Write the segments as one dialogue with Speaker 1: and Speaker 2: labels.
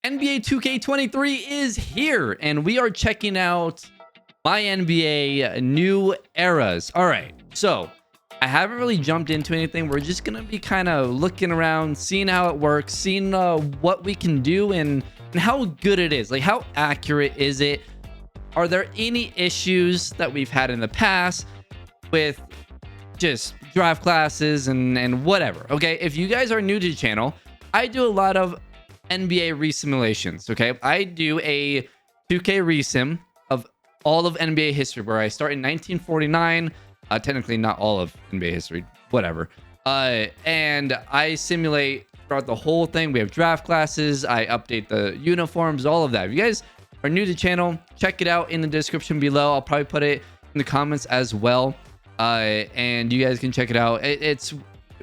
Speaker 1: NBA 2K23 is here, and we are checking out MyNBA New Eras. All right, so I haven't really jumped into anything. We're just gonna be kind of looking around, seeing how it works, seeing what we can do and how good it is. Like, how accurate is it? Are there any issues that we've had in the past with just draft classes and whatever? Okay, if you guys are new to the channel, I do a lot of NBA resimulations. Okay, I do a 2K resim of all of NBA history, where I start in 1949. Technically not all of NBA history, whatever. And I simulate throughout the whole thing. We have draft classes, I update the uniforms, all of that. If you guys are new to the channel, check it out in the description below. I'll probably put it in the comments as well, and you guys can check it out.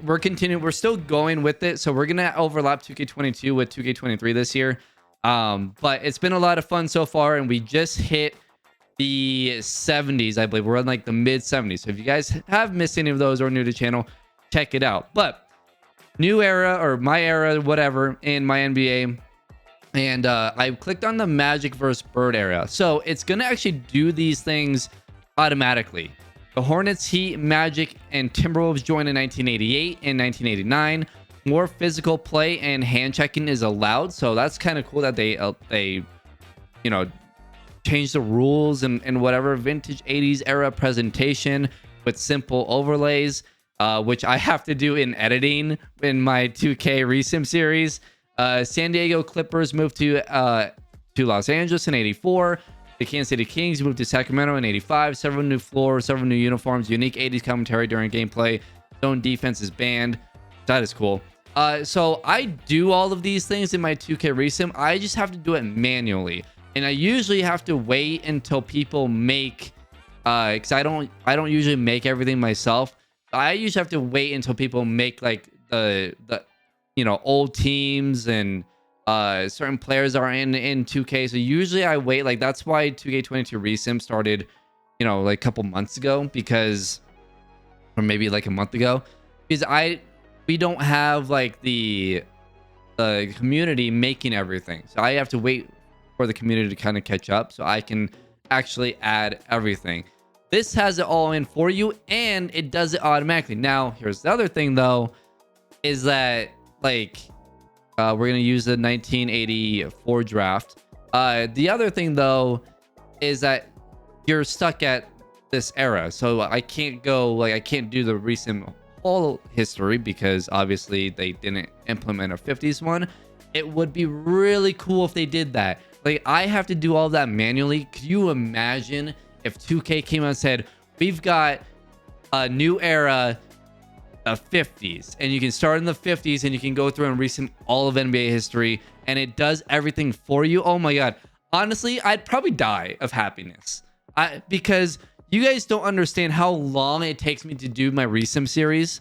Speaker 1: We're still going with it, so we're gonna overlap 2K22 with 2K23 this year. But it's been a lot of fun so far, and we just hit the 70s. I believe we're in like the mid 70s. So if you guys have missed any of those or are new to the channel, check it out. But new era, or my era, whatever, in my NBA, and I clicked on the Magic versus Bird era, so it's gonna actually do these things automatically. The Hornets, Heat, Magic, and Timberwolves joined in 1988 and 1989. More physical play and hand checking is allowed, so that's kind of cool that they changed the rules and whatever. Vintage 80s era presentation with simple overlays, which I have to do in editing in my 2K resim series. San Diego Clippers moved to Los Angeles in 84. The Kansas City Kings moved to Sacramento in 85. Several new floors, several new uniforms, unique 80s commentary during gameplay. Zone defense is banned. That is cool. So I do all of these things in my 2K resim. I just have to do it manually, and I usually have to wait until people make, because I don't usually make everything myself. I usually have to wait until people make like the old teams and certain players are in 2K. So usually I wait. Like, that's why 2K22 resim started, like a couple months ago, or maybe like a month ago, because we don't have like the community making everything. So I have to wait for the community to kind of catch up so I can actually add everything. This has it all in for you, and it does it automatically. Now, here's the other thing though, is that like we're gonna use the 1984 draft. The other thing though is that you're stuck at this era, so I can't do the recent whole history, because obviously they didn't implement a 50s one. It would be really cool if they did that. Like, I have to do all that manually. Could you imagine if 2K came out and said, we've got a new era of 50s, and you can start in the 50s and you can go through and resim all of NBA history, and it does everything for you? Oh my god. Honestly, I'd probably die of happiness. Because you guys don't understand how long it takes me to do my resim series.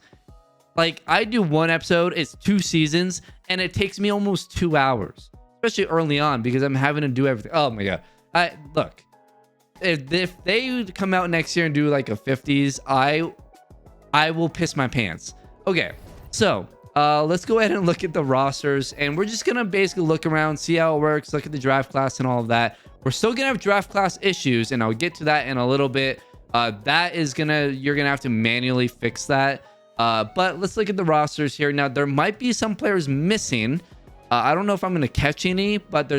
Speaker 1: Like, I do one episode, it's 2 seasons, and it takes me almost 2 hours, especially early on, because I'm having to do everything. Oh my god. Look, if they come out next year and do like a 50s, I will piss my pants. Okay, so let's go ahead and look at the rosters, and we're just gonna basically look around, see how it works, look at the draft class and all of that. We're still gonna have draft class issues, and I'll get to that in a little bit. You're gonna have to manually fix that. But let's look at the rosters here. Now, there might be some players missing. I don't know if I'm gonna catch any, but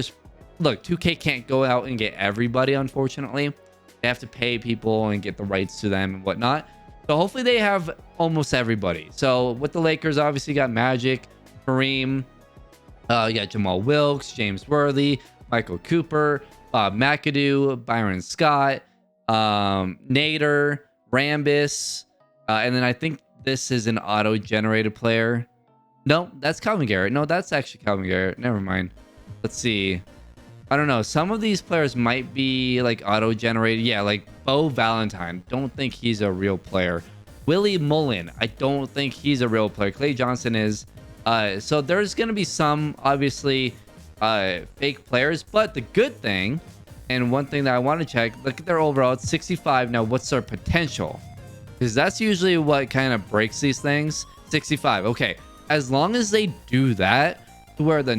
Speaker 1: look, 2K can't go out and get everybody, unfortunately. They have to pay people and get the rights to them and whatnot. So hopefully they have almost everybody. So with the Lakers, obviously got Magic, Kareem, you got Jamal Wilkes, James Worthy, Michael Cooper, Bob McAdoo, Byron Scott, Nader, Rambis, and then I think this is an auto-generated player. No, that's Calvin Garrett. No, that's actually Calvin Garrett. Never mind. Let's see. I don't know. Some of these players might be like auto-generated. Yeah, like Bo Valentine. Don't think he's a real player. Willie Mullen. I don't think he's a real player. Clay Johnson is. So there's going to be some, obviously, fake players. But the good thing, and one thing that I want to check, look at their overall. It's 65. Now, what's their potential? Because that's usually what kind of breaks these things. 65. Okay. As long as they do that, to where the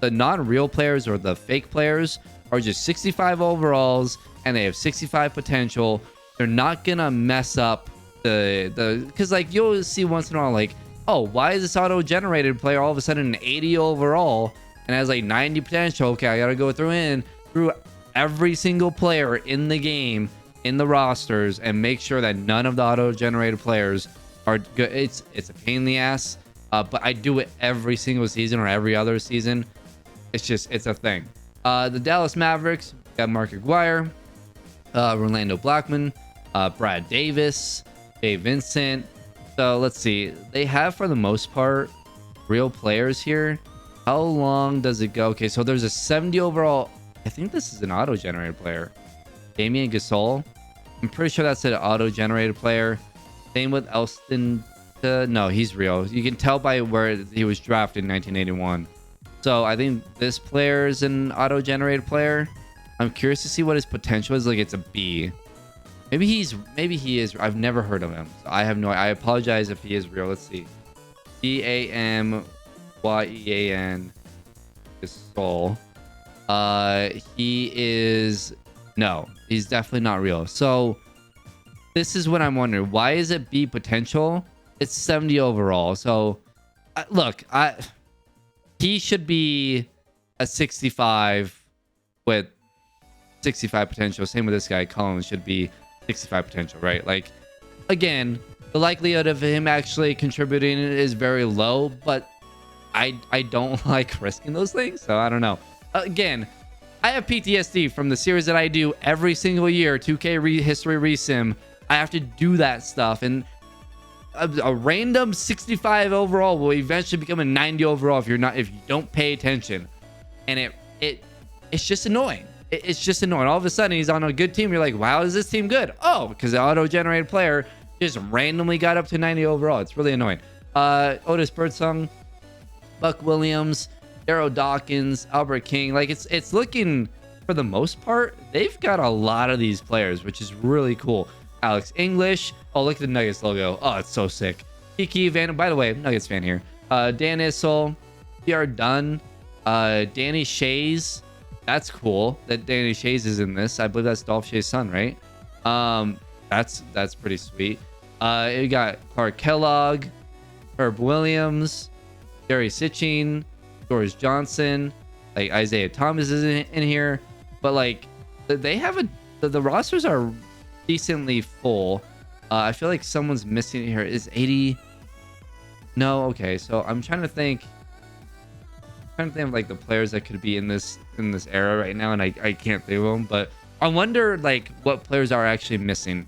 Speaker 1: The non-real players or the fake players are just 65 overalls and they have 65 potential. They're not gonna mess up the because like you'll see once in a while like, oh, why is this auto-generated player all of a sudden an 80 overall and has like 90 potential? Okay, I gotta go through every single player in the game in the rosters and make sure that none of the auto-generated players are good. It's a pain in the ass, but I do it every single season or every other season. It's a thing. The Dallas Mavericks got Mark Aguirre, Rolando Blackman, Brad Davis, Dave Vincent. So let's see. They have, for the most part, real players here. How long does it go? Okay, so there's a 70 overall. I think this is an auto-generated player. Damian Gasol. I'm pretty sure that's an auto-generated player. Same with Elston. No, he's real. You can tell by where he was drafted in 1981. So I think this player is an auto-generated player. I'm curious to see what his potential is. Like, it's a B. Maybe he is. I've never heard of him. So I have no. I apologize if he is real. Let's see. Damyean Gasol. He is. No, he's definitely not real. So this is what I'm wondering. Why is it B potential? It's 70 overall. So look, he should be a 65 with 65 potential. Same with this guy. Collins should be 65 potential, right? Like, again, the likelihood of him actually contributing is very low, but I don't like risking those things. So I don't know. Again, I have PTSD from the series that I do every single year, 2K history resim. I have to do that stuff, and a random 65 overall will eventually become a 90 overall if you don't pay attention. And it's just annoying. It's just annoying. All of a sudden he's on a good team. You're like, wow, is this team good? Oh, because the auto-generated player just randomly got up to 90 overall. It's really annoying. Otis Birdsong, Buck Williams, Darryl Dawkins, Albert King. Like, it's looking, for the most part, they've got a lot of these players, which is really cool. Alex English. Oh, look at the Nuggets logo. Oh, it's so sick. Kiki Van. By the way, Nuggets fan here. Dan Issel, PR Dunn, Danny Shays. That's cool that Danny Shays is in this. I believe that's Dolph Shays' son, right? That's pretty sweet. You got Clark Kellogg, Herb Williams, Jerry Sitchin, George Johnson, like Isaiah Thomas is in here, but like they have the rosters are decently full. I feel like someone's missing here. Is 80? No, okay. So I'm trying to think of like the players that could be in this era right now, and I can't think of them. But I wonder like what players are actually missing.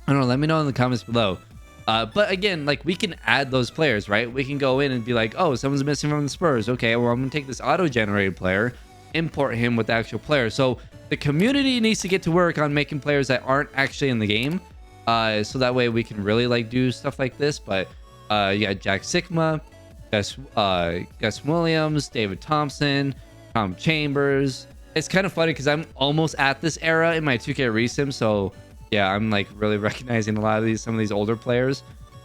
Speaker 1: I don't know. Let me know in the comments below. But again, like we can add those players, right? We can go in and be like, oh, someone's missing from the Spurs. Okay, well, I'm gonna take this auto-generated player, import him with the actual player. So the community needs to get to work on making players that aren't actually in the game, so that way we can really like do stuff like this. But you got Jack Sikma, Gus Williams, David Thompson, Tom Chambers. It's kind of funny because I'm almost at this era in my 2K resim, so yeah, I'm like really recognizing a lot of some of these older players.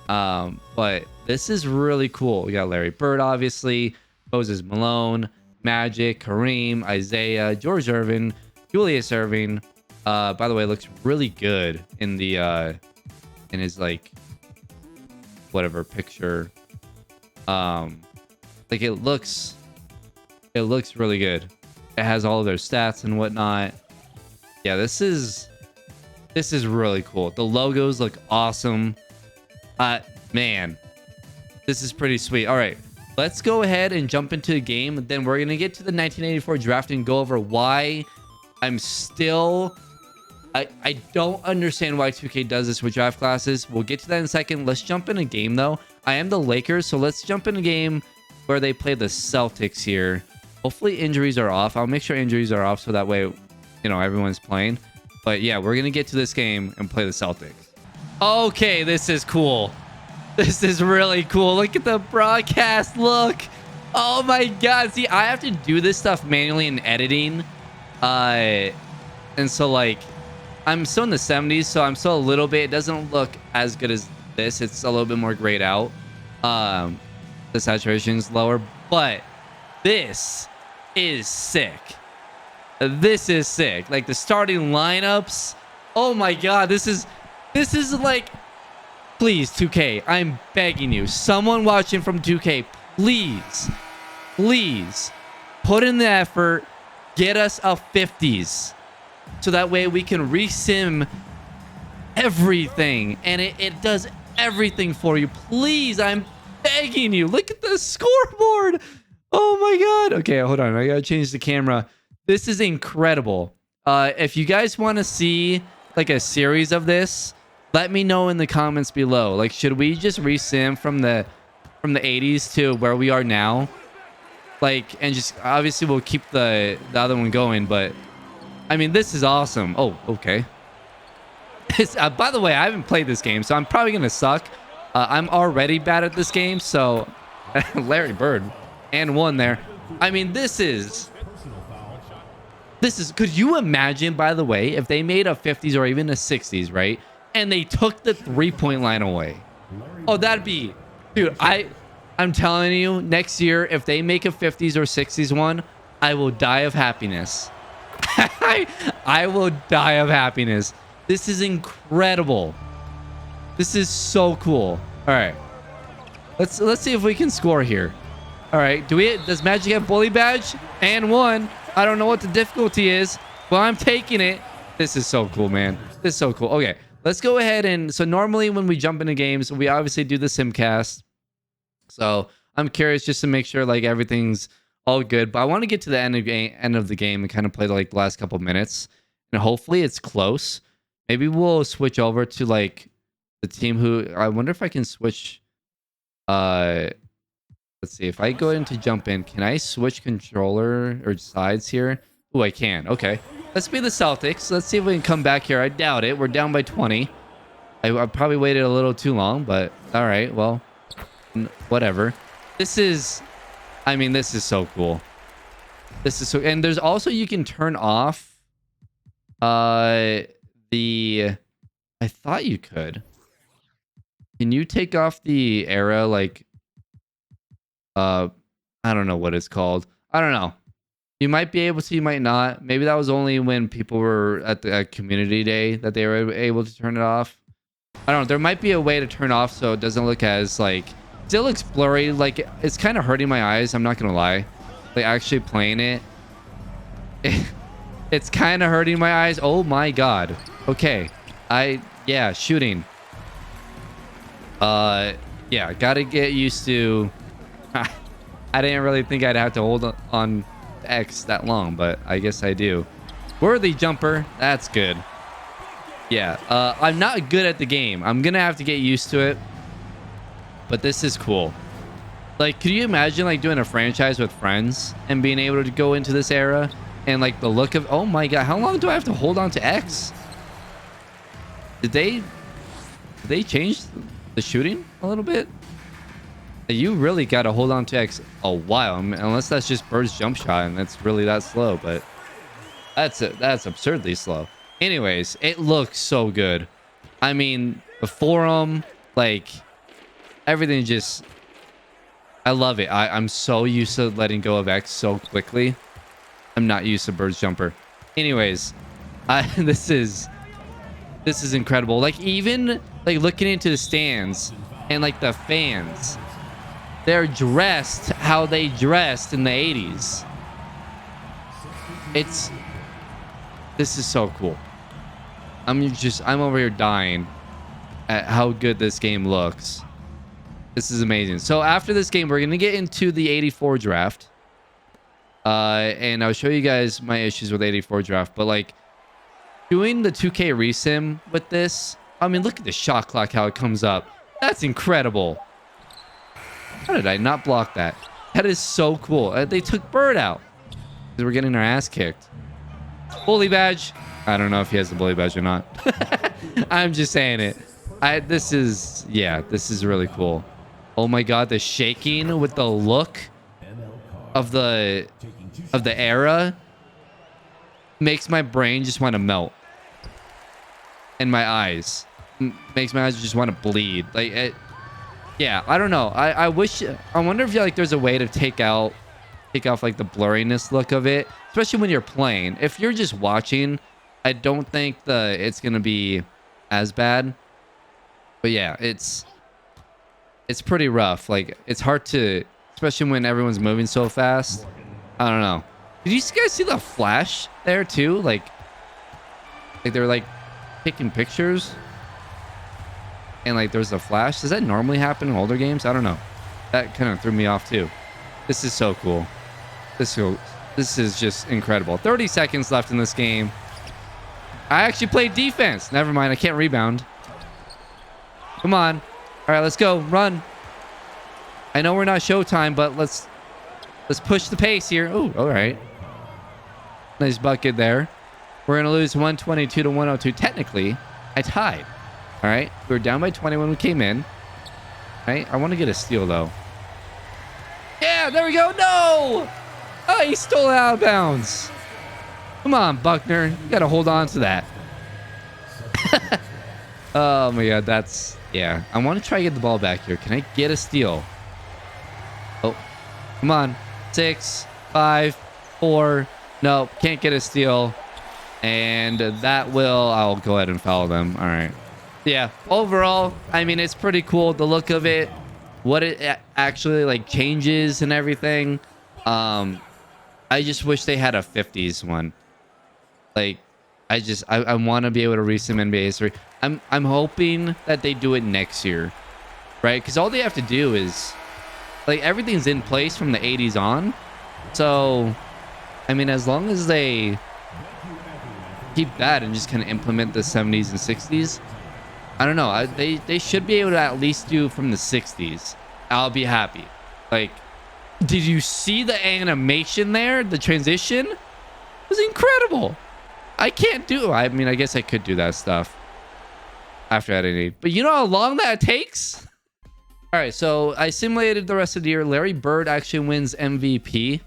Speaker 1: But this is really cool. We got Larry Bird, obviously, Moses Malone, Magic, Kareem, Isaiah, George Irvin, Julius Irving. By the way, looks really good in the in his like whatever picture. Like it looks really good. It has all of their stats and whatnot. Yeah, this is really cool. The logos look awesome. Man, this is pretty sweet. All right, let's go ahead and jump into the game. Then we're gonna get to the 1984 draft and go over why I'm still. I don't understand why 2K does this with draft classes. We'll get to that in a second. Let's jump in a game though. I am the Lakers, so let's jump in a game where they play the Celtics here. Hopefully injuries are off. I'll make sure injuries are off so that way, you know, everyone's playing. But yeah, we're gonna get to this game and play the Celtics. Okay, this is cool. This is really cool. Look at the broadcast. Look. Oh my god. See, I have to do this stuff manually in editing. And so like I'm still in the 70s, so I'm still a little bit. It doesn't look as good as this. It's a little bit more grayed out. The saturation is lower, but this is sick. This is sick. Like the starting lineups. Oh my god, this is like, please 2K, I'm begging you. Someone watching from 2K, please put in the effort, get us a 50s. So that way we can resim everything and it does everything for you. Please, I'm begging you. Look at the scoreboard. Oh my god. Okay, hold on. I gotta change the camera. This is incredible. If you guys want to see like a series of this, let me know in the comments below. Like, should we just resim from the 80s to where we are now? Like, and just obviously we'll keep the other one going, but I mean, this is awesome. Oh, okay. By the way, I haven't played this game, so I'm probably gonna suck. I'm already bad at this game, so Larry Bird and one there. I mean, this is. Could you imagine, by the way, if they made a 50s or even a 60s, right? And they took the 3-point line away. Oh, that'd be, dude. I'm telling you, next year, if they make a 50s or 60s one, I will die of happiness. I will die of happiness. This is incredible. This is so cool. All right, let's see if we can score here. All right, does Magic have bully badge? And one. I don't know what the difficulty is, but I'm taking it. This is so cool, man. This is so cool. Okay, let's go ahead and so normally when we jump into games, we obviously do the simcast. So I'm curious just to make sure like everything's all good. But I want to get to the end of the game and kind of play like the last couple minutes, and hopefully it's close. Maybe we'll switch over to like the team who I wonder if I can switch. Let's see if I go into jump in. Can I switch controller or sides here? Oh, I can. Okay, let's be the Celtics. Let's see if we can come back here. I doubt it. We're down by 20. I probably waited a little too long, but all right. Well, whatever. This is, I mean, this is so cool. This is so, and there's also you can turn off I thought you could. Can you take off the era like I don't know what it's called. I don't know. You might be able to, you might not. Maybe that was only when people were at the community day that they were able to turn it off. I don't know. There might be a way to turn off so it doesn't look as like, still looks blurry. Like it's kind of hurting my eyes. I'm not gonna lie. Like actually playing it, it's kind of hurting my eyes. Oh my god. Okay. Yeah, shooting. Yeah, gotta get used to. I didn't really think I'd have to hold on X that long, but I guess I do. Worthy jumper. That's good. Yeah, I'm not good at the game. I'm gonna have to get used to it. But this is cool. Like, could you imagine like doing a franchise with friends and being able to go into this era and like the look of, oh my god, how long do I have to hold on to X? Did they change the shooting a little bit? You really got to hold on to X a while, unless that's just Bird's jump shot and that's really that slow, but that's absurdly slow. Anyways, it looks so good. I mean, the forum, like everything just, I love it. I'm so used to letting go of X so quickly. I'm not used to Bird's jumper. Anyways, this is incredible. Like even like looking into the stands and like the fans, they're dressed how they dressed in the 80s. This is so cool. I'm over here dying at how good this game looks. This is amazing. So after this game, we're going to get into the 84 draft. And I'll show you guys my issues with 84 draft, but like doing the 2K resim with this, I mean, look at the shot clock, how it comes up. That's incredible. How did I not block that? That is so cool. They took Bird out because we're getting our ass kicked. Bully badge. I don't know if he has the bully badge or not. I'm just saying it. This is really cool. Oh my god, the shaking with the look of the era makes my brain just want to melt. And my eyes makes my eyes just want to bleed. Like yeah, I don't know. I wonder if like there's a way to take out take off like the blurriness look of it, especially when you're playing. If you're just watching, I don't think it's gonna be as bad. But yeah, it's pretty rough. Like, it's hard to, especially when everyone's moving so fast. I don't know. Did you guys see the flash there too? Like they were like taking pictures, and like there's a flash. Does that normally happen in older games? I don't know. That kind of threw me off too. This is so cool. This is just incredible. 30 seconds left in this game. I actually played defense. Never mind. I can't rebound. Come on. All right, let's go. Run. I know we're not Showtime, but let's push the pace here. Oh, all right. Nice bucket there. We're going to lose 122 to 102. Technically, I tied. All right. We were down by 20 when we came in. All right. I want to get a steal, though. Yeah, there we go. No! Oh, he stole it out of bounds. Come on, Buckner. You got to hold on to that. Oh, my God. That's... Yeah. I want to try to get the ball back here. Can I get a steal? Oh, come on. 6, 5, 4. No, can't get a steal. And I'll go ahead and foul them. All right. Yeah. Overall, I mean, it's pretty cool. The look of it, what it actually like changes and everything. I just wish they had a 50s one. Like, I want to be able to read some NBA history. I'm hoping that they do it next year, right? Because all they have to do is, like, everything's in place from the 80s on. So, I mean, as long as they keep that and just kind of implement the 70s and 60s, I don't know. They should be able to at least do from the 60s. I'll be happy. Like, did you see the animation there? The transition? It was incredible. I can't do... I mean, I guess I could do that stuff after editing. But you know how long that takes? All right, so I simulated the rest of the year. Larry Bird actually wins MVP,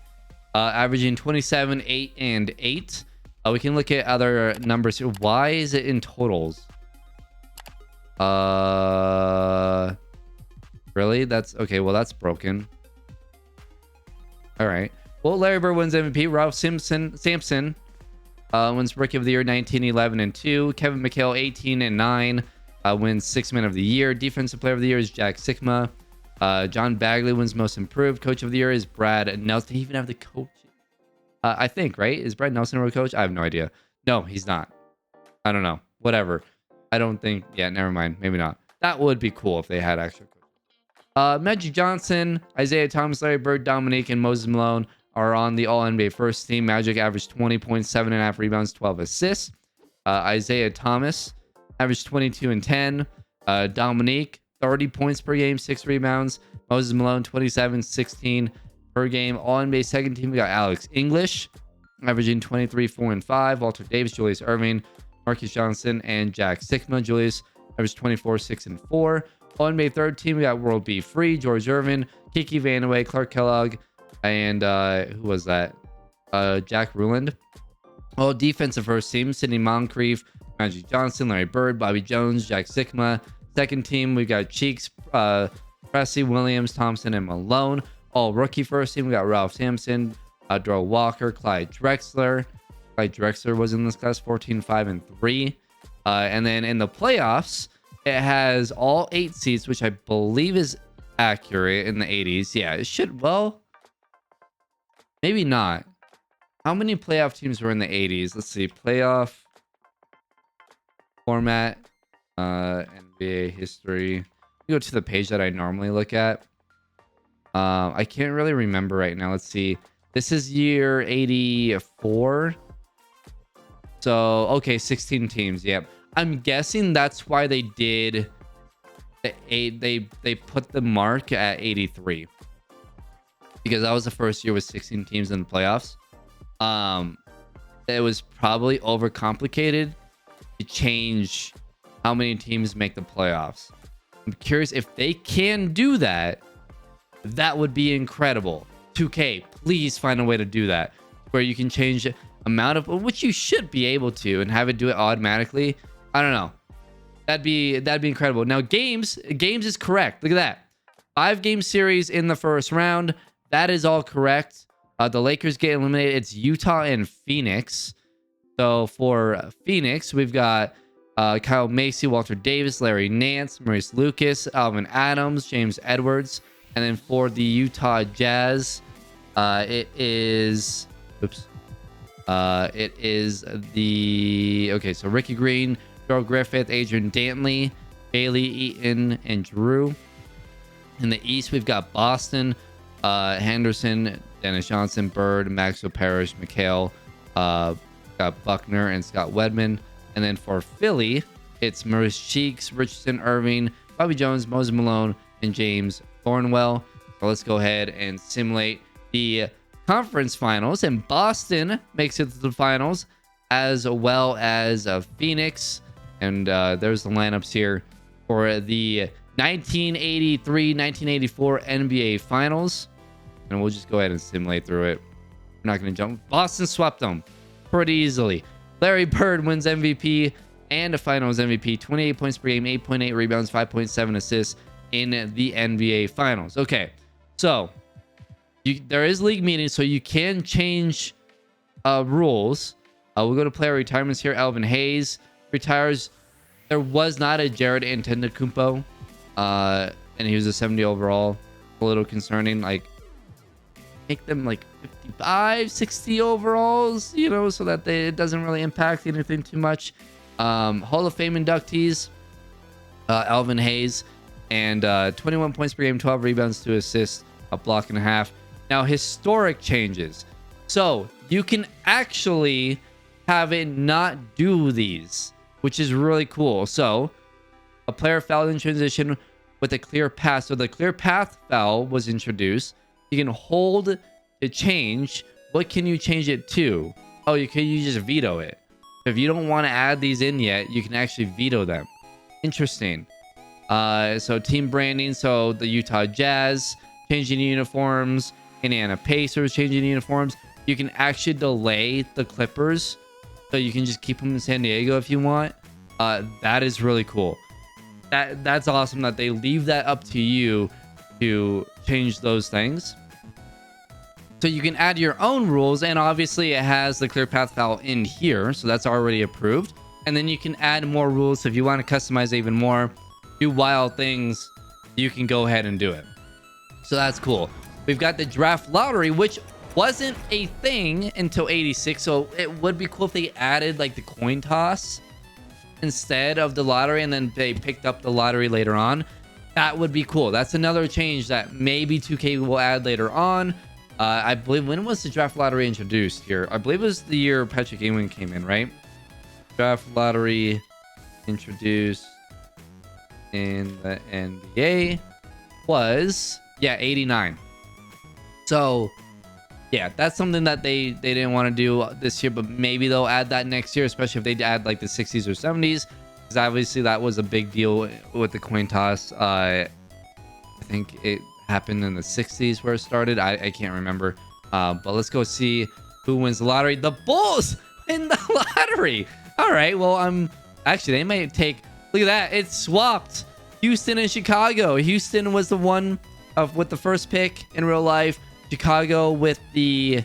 Speaker 1: averaging 27, 8, and 8. We can look at other numbers here. Why is it in totals? Really? That's... Okay, well, that's broken. All right. Well, Larry Bird wins MVP. Ralph Sampson wins Rookie of the Year 19, 11, and 2. Kevin McHale 18 and 9 wins Sixth Man of the Year. Defensive Player of the Year is Jack Sikma. John Bagley wins Most Improved. Coach of the Year is Brad Nelson. Did he even have the coach? I think, right? Is Brad Nelson a coach? I have no idea. No, he's not. I don't know. Whatever. I don't think... Yeah, never mind. Maybe not. That would be cool if they had actual coach. Magic Johnson, Isaiah Thomas, Larry Bird, Dominique, and Moses Malone are on the All-NBA first team. Magic averaged 20.7.5 rebounds, 12 assists. Isaiah Thomas averaged 22 and 10. Dominique, 30 points per game, 6 rebounds. Moses Malone, 27, 16 per game. All-NBA second team, we got Alex English, averaging 23, 4, and 5. Walter Davis, Julius Erving, Marcus Johnson, and Jack Sikma. Julius averaged 24, 6, and 4. All-NBA third team, we got World B. Free, George Irvin, Kiki Vandeweghe, Clark Kellogg, and who was that? Jack Ruland. All defensive first team, Sidney Moncrief, Magic Johnson, Larry Bird, Bobby Jones, Jack Sikma. Second team, we got Cheeks, Presley, Williams, Thompson, and Malone. All rookie first team, we got Ralph Sampson, Darrell Walker, Clyde Drexler. Clyde Drexler was in this class, 14, 5, and 3. And then in the playoffs, it has all 8 seats, which I believe is accurate in the 80s. Yeah, it should... Well, maybe not. How many playoff teams were in the 80s? Let's see. Playoff format, NBA history. Go to the page that I normally look at. I can't really remember right now. Let's see. This is year 84. So, okay, 16 teams. Yep. I'm guessing that's why they did they put the mark at 83. Because that was the first year with 16 teams in the playoffs. It was probably overcomplicated to change how many teams make the playoffs. I'm curious if they can do that. That would be incredible. 2K, please find a way to do that, where you can change the amount of, which you should be able to, and have it do it automatically. I don't know. That'd be incredible. Now, games is correct. Look at that. 5-game series in the first round. That is all correct. The Lakers get eliminated. It's Utah and Phoenix. So for Phoenix, we've got Kyle Macy, Walter Davis, Larry Nance, Maurice Lucas, Alvin Adams, James Edwards. And then for the Utah Jazz, it is... Oops. It is the... Okay, so Ricky Green, Joe Griffith, Adrian Dantley, Bailey Eaton, and Drew. In the East, we've got Boston, Henderson, Dennis Johnson, Bird, Maxwell Parrish, McHale, got Buckner, and Scott Wedman. And then for Philly, it's Maurice Cheeks, Richardson, Irving, Bobby Jones, Moses Malone, and James Thornwell. So let's go ahead and simulate the conference finals. And Boston makes it to the finals, as well as Phoenix. And there's the lineups here for the 1983-1984 NBA Finals. And we'll just go ahead and simulate through it. We're not going to jump. Boston swept them pretty easily. Larry Bird wins MVP and a Finals MVP. 28 points per game, 8.8 rebounds, 5.7 assists in the NBA Finals. Okay, so there is league meetings, so you can change rules. We'll go to player retirements here. Alvin Hayes retires. There was not a Jared Antetokounmpo, and he was a 70 overall. A little concerning. Like, make them like 55, 60 overalls, you know, so that it doesn't really impact anything too much. Hall of Fame inductees, Alvin Hayes, and 21 points per game, 12 rebounds, 2 assists, a block and a half. Now, historic changes. So you can actually have it not do these, which is really cool. So a player fouled in transition with a clear path. So the clear path foul was introduced. You can hold to change. What can you change it to? Oh, you just veto it. If you don't want to add these in yet, you can actually veto them. Interesting. So team branding. So the Utah Jazz changing uniforms. Indiana Pacers changing uniforms. You can actually delay the Clippers, so you can just keep them in San Diego if you want. That is really cool. That's awesome that they leave that up to you to change those things. So you can add your own rules, and obviously it has the clear path foul in here, so that's already approved. And then you can add more rules. So if you want to customize even more, do wild things, you can go ahead and do it. So that's cool. We've got the draft lottery, which wasn't a thing until 86. So it would be cool if they added like the coin toss instead of the lottery, and then they picked up the lottery later on. That would be cool. That's another change that maybe 2K will add later on. I believe, when was the draft lottery introduced here? I believe it was the year Patrick Ewing came in, right? Draft lottery introduced in the NBA was, yeah, 89. So yeah, that's something that they didn't want to do this year, but maybe they'll add that next year, especially if they add like the 60s or 70s, because obviously that was a big deal with the coin toss. I think it happened in the 60s where it started. I can't remember, but let's go see who wins the lottery. The Bulls win the lottery. All right, well, actually, they might take, look at that, it's swapped. Houston and Chicago. Houston was the one with the first pick in real life. Chicago with the,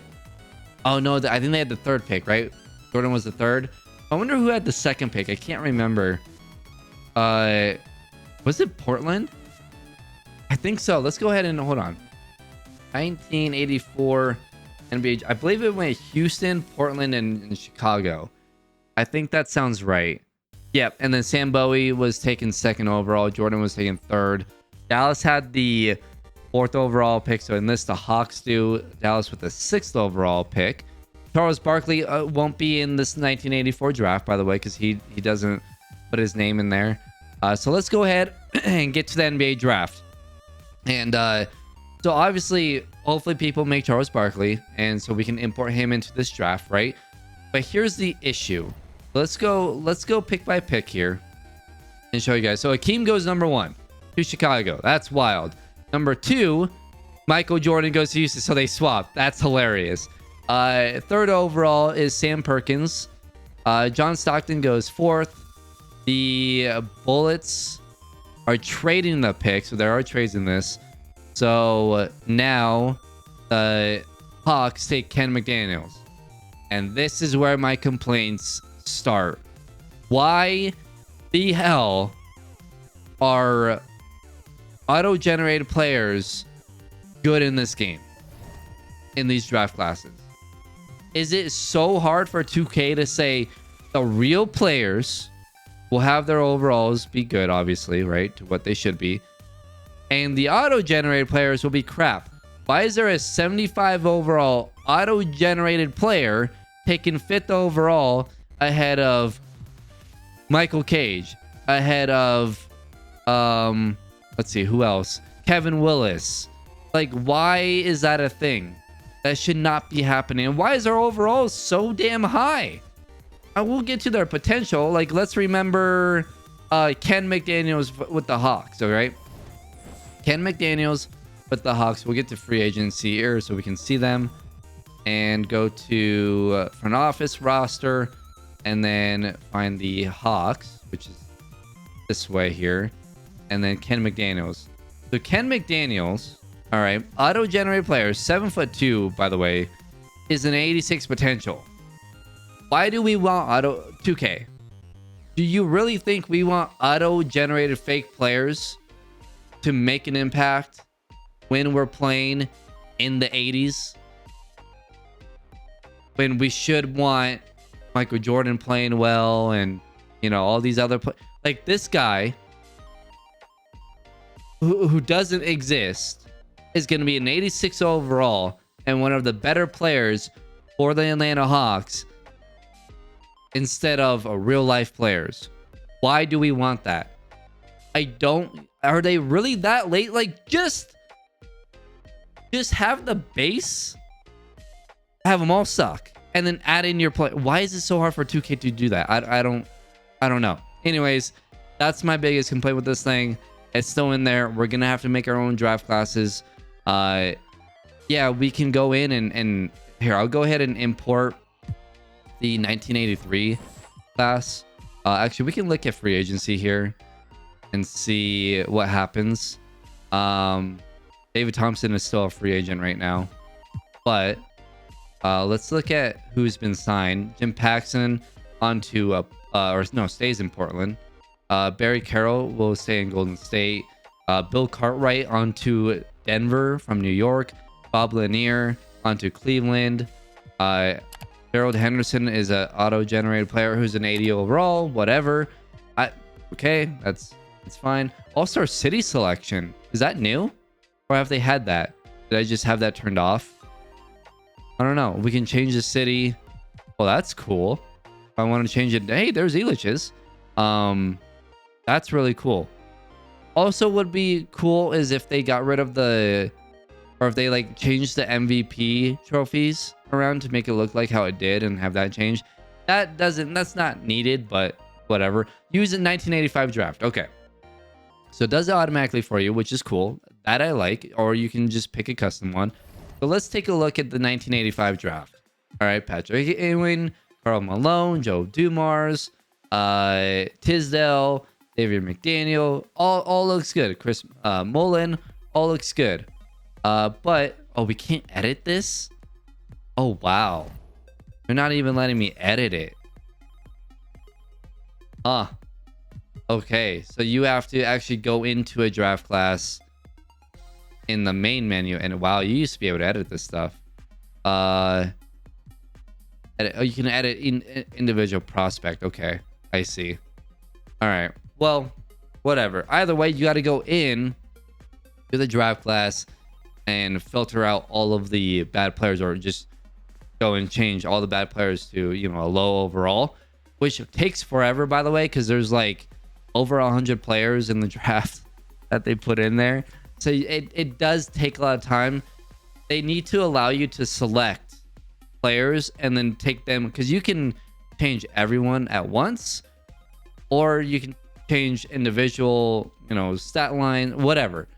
Speaker 1: oh no, I think they had the third pick, right? Jordan was the third. I wonder who had the second pick. I can't remember. Was it Portland? I think so. Let's go ahead and hold on. 1984 NBA. I believe it went Houston, Portland, and Chicago. I think that sounds right. Yep. And then Sam Bowie was taken second overall. Jordan was taken third. Dallas had the fourth overall pick. So in this, the Hawks do. Dallas with the sixth overall pick. Charles Barkley won't be in this 1984 draft, by the way, because he doesn't put his name in there. So let's go ahead and get to the NBA draft. And so obviously, hopefully people make Charles Barkley, and so we can import him into this draft, right? But here's the issue. Let's go pick by pick here and show you guys. So Akeem goes number 1 to Chicago. That's wild. Number 2, Michael Jordan goes to Houston. So they swap. That's hilarious. Third overall is Sam Perkins. John Stockton goes 4th. The Bullets are trading the pick, so there are trades in this. So now Hawks take Ken McDaniels. And this is where my complaints start. Why the hell are auto-generated players good in this game, in these draft classes? Is it so hard for 2K to say the real players will have their overalls be good, obviously, right, to what they should be, and the auto-generated players will be crap? Why is there a 75 overall auto-generated player taken 5th overall ahead of Michael Cage, ahead of let's see, who else, Kevin Willis? Like, why is that a thing? That should not be happening. And why is their overall so damn high? I will get to their potential. Like, let's remember Ken McDaniels with the Hawks, all right? Ken McDaniels with the Hawks. We'll get to free agency here so we can see them. And go to front office roster. And then find the Hawks, which is this way here. And then Ken McDaniels. So Ken McDaniels, all right, auto-generated player, 7'2", by the way, is an 86 potential. Why do we want 2K? Do you really think we want auto-generated fake players to make an impact when we're playing in the 80s? When we should want Michael Jordan playing well and, you know, all these other like this guy who doesn't exist is going to be an 86 overall and one of the better players for the Atlanta Hawks instead of real life players. Why do we want that? Are they really that late? Like, just have the base, have them all suck, and then add in your play. Why is it so hard for 2K to do that? I don't know. Anyways, that's my biggest complaint with this thing. It's still in there. We're gonna have to make our own draft classes. Yeah, we can go in and here, I'll go ahead and import the 1983 class. Actually, we can look at free agency here and see what happens. David Thompson is still a free agent right now, but let's look at who's been signed. Jim Paxson onto stays in Portland. Barry Carroll will stay in Golden State. Bill Cartwright onto Denver from New York. Bob Lanier onto Cleveland. Gerald Henderson is an auto-generated player who's an 80 overall. Whatever. Okay, it's fine. All-Star City selection. Is that new? Or have they had that? Did I just have that turned off? I don't know. We can change the city. Well, that's cool. If I want to change it. Hey, there's Elitch's. That's really cool. Also, would be cool is if they got rid of or if they like changed the MVP trophies around to make it look like how it did and have that change. That's not needed, but whatever. Use a 1985 draft. Okay. So it does it automatically for you, which is cool. That I like. Or you can just pick a custom one. So let's take a look at the 1985 draft. All right, Patrick Ewing, Karl Malone, Joe Dumars, Tisdale, David McDaniel, all looks good. Chris Mullen, all looks good. But we can't edit this. Oh wow, they're not even letting me edit it. Okay, so you have to actually go into a draft class in the main menu, and wow, you used to be able to edit this stuff. You can edit individual prospect. Okay, I see. All right. Well, whatever. Either way, you got to go in to the draft class and filter out all of the bad players, or just go and change all the bad players to, you know, a low overall, which takes forever, by the way, because there's like over 100 players in the draft that they put in there. So it does take a lot of time. They need to allow you to select players and then take them, because you can change everyone at once, or you can change individual, you know, stat line, whatever.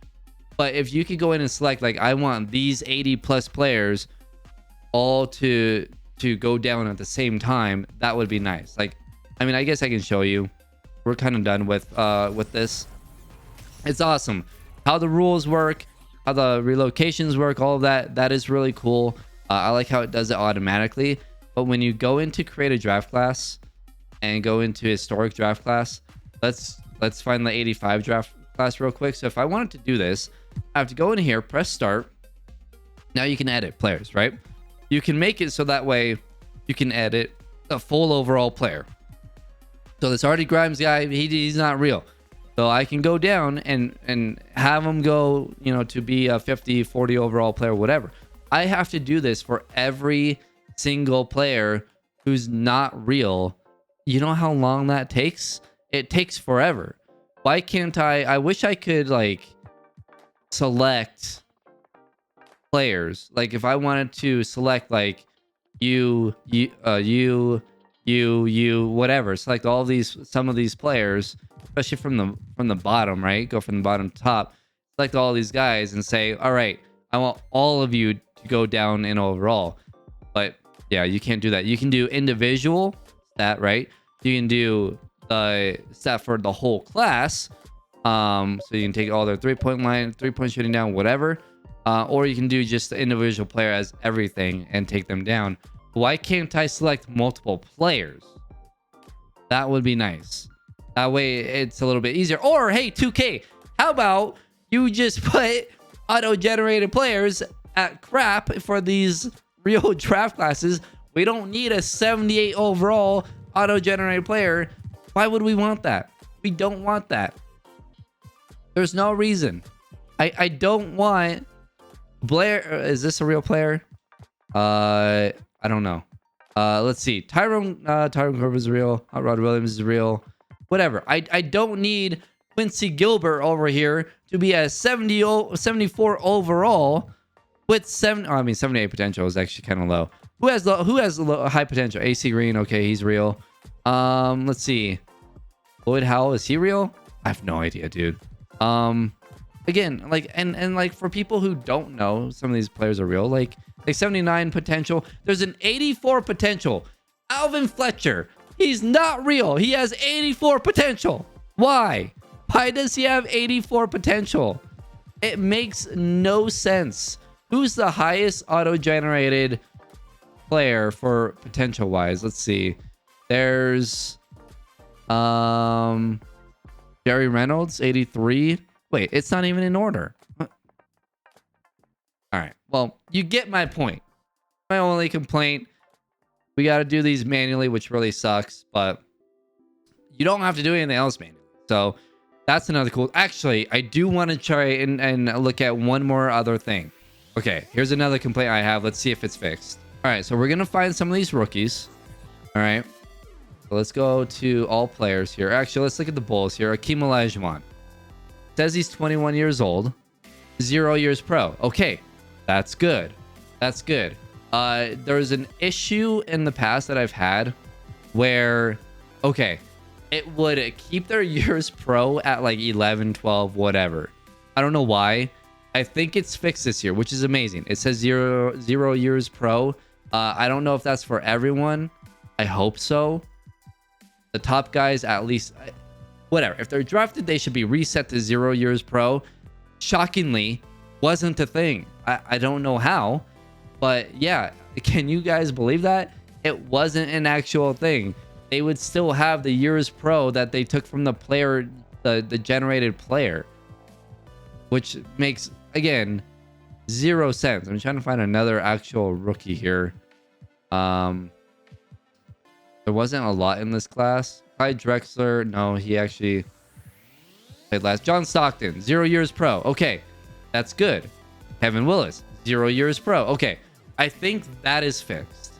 Speaker 1: But if you could go in and select, like, I want these 80 plus players all to go down at the same time, that would be nice. Like, I mean, I guess I can show you. We're kind of done with this. It's awesome how the rules work, how the relocations work, all of that. That is really cool. I like how it does it automatically. But when you go into create a draft class and go into historic draft class, let's find the 85 draft class real quick. So if I wanted to do this, I have to go in here, press start. Now you can edit players, right? You can make it so that way you can edit a full overall player. So this Artie Grimes guy, he's not real. So I can go down and have him go, you know, to be a 50, 40 overall player, whatever. I have to do this for every single player who's not real. You know how long that takes? It takes forever. Why can't I wish I could like select players. Like if I wanted to select like you, whatever, select all these, some of these players, especially from the bottom, right? Go from the bottom to top, select all these guys and say, all right, I want all of you to go down in overall. But yeah, you can't do that. You can do individual stat, right? You can do the stat for the whole class. So you can take all their 3-point line, 3-point shooting down, whatever. Or you can do just the individual player as everything and take them down. Why can't I select multiple players? That would be nice. That way it's a little bit easier. Or hey, 2K, how about you just put auto-generated players at crap for these real draft classes? We don't need a 78 overall auto-generated player. Why would we want that? We don't want that. There's no reason. I don't want Blair. Is this a real player? I don't know. Let's see. Tyrone Corbin is real. Rod Williams is real. Whatever. I don't need Quincy Gilbert over here to be a 74 overall with 78 potential is actually kind of low. Who has high potential? AC Green. Okay, he's real. Let's see. Lloyd Howell, is he real? I have no idea, dude. Again, like and like for people who don't know, some of these players are real. Like 79 potential. There's an 84 potential. Alvin Fletcher. He's not real. He has 84 potential. Why? Why does he have 84 potential? It makes no sense. Who's the highest auto-generated player for potential wise? Let's see. There's Jerry Reynolds, 83. Wait, it's not even in order. All right. Well, you get my point. My only complaint, we got to do these manually, which really sucks, but you don't have to do anything else manually. So that's another cool. Actually, I do want to try and look at one more other thing. Okay, here's another complaint I have. Let's see if it's fixed. All right, so we're going to find some of these rookies. All right. So let's go to all players here. Actually, let's look at the Bulls here. Akeem Olajuwon. Says he's 21 years old. 0 years pro. Okay, that's good. That's good. There's an issue in the past that I've had where, okay, it would keep their years pro at like 11, 12, whatever. I don't know why. I think it's fixed this year, which is amazing. It says zero years pro. I don't know if that's for everyone. I hope so. The top guys, at least, whatever. If they're drafted, they should be reset to 0 years pro. Shockingly, wasn't a thing. I don't know how, but yeah, can you guys believe that? It wasn't an actual thing. They would still have the years pro that they took from the player, the generated player, which makes, again, 0 sense. I'm trying to find another actual rookie here. There wasn't a lot in this class. Clyde Drexler, no, he actually played last. John Stockton, 0 years pro. Okay, that's good. Kevin Willis, 0 years pro. Okay, I think that is fixed.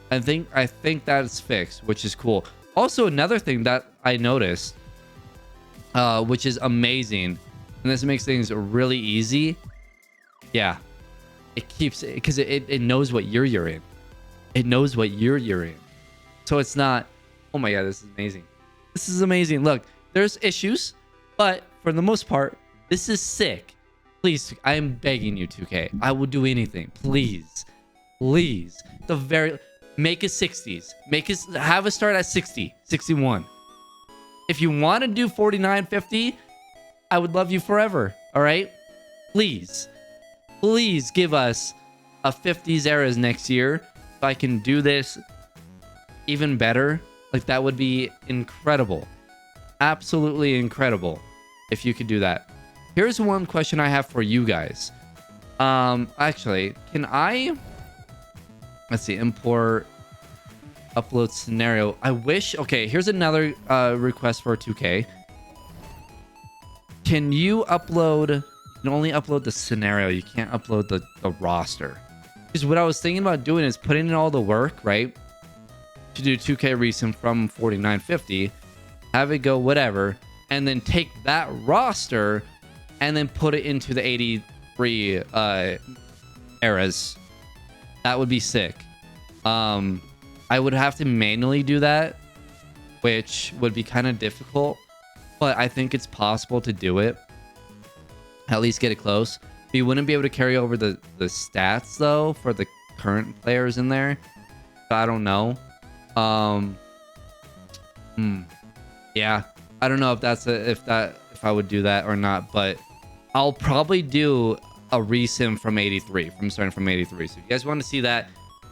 Speaker 1: I think that is fixed, which is cool. Also, another thing that I noticed, which is amazing, and this makes things really easy. Yeah, it keeps it because it knows what year you're in. It knows what year you're in. So it's not, oh my God, this is amazing. This is amazing. Look, there's issues, but for the most part, this is sick. Please, I am begging you, 2K. I will do anything. Please. Please. Make it 60s. Have us start at 60, 61. If you want to do 49, 50, I would love you forever. All right? Please. Please give us a 50s eras next year. If I can do this even better, like that would be incredible. Absolutely incredible if you could do that. Here's one question I have for you guys. Actually, can I, let's see, import, upload scenario. I wish, okay, here's another request for 2K. Can you upload, you can only upload the scenario. You can't upload the roster. Because what I was thinking about doing is putting in all the work, right? To do 2K recent from 4950, have it go whatever, and then take that roster and then put it into the 83 eras. That would be sick. I would have to manually do that, which would be kind of difficult, but I think it's possible to do it. At least get it close. But you wouldn't be able to carry over the stats though for the current players in there. So I don't know. Yeah, I don't know if that's if I would do that or not, but I'll probably do a resim from 83, from starting from 83. So if you guys want to see that,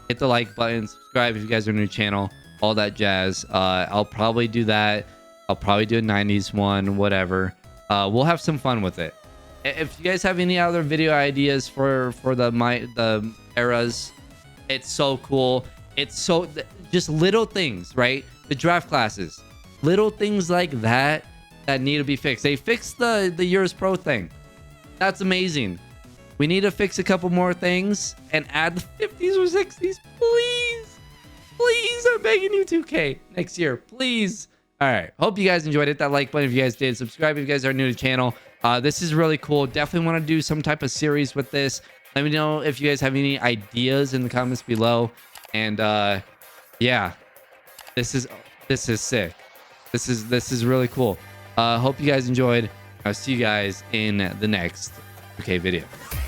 Speaker 1: hit the like button, subscribe if you guys are new to the channel, all that jazz. I'll probably do that. I'll probably do a 90s one, whatever. We'll have some fun with it. If you guys have any other video ideas for the eras, it's so cool. It's so just little things, right? The draft classes, little things like that need to be fixed. They fixed the Euros Pro thing. That's amazing. We need to fix a couple more things and add the 50s or 60s, please. Please, I'm begging you, 2K next year, please. All right, hope you guys enjoyed it. That like button if you guys did. Subscribe if you guys are new to the channel. This is really cool. Definitely want to do some type of series with this. Let me know if you guys have any ideas in the comments below. And yeah, this is sick. This is really cool. Hope you guys enjoyed. I'll see you guys in the next 2K video.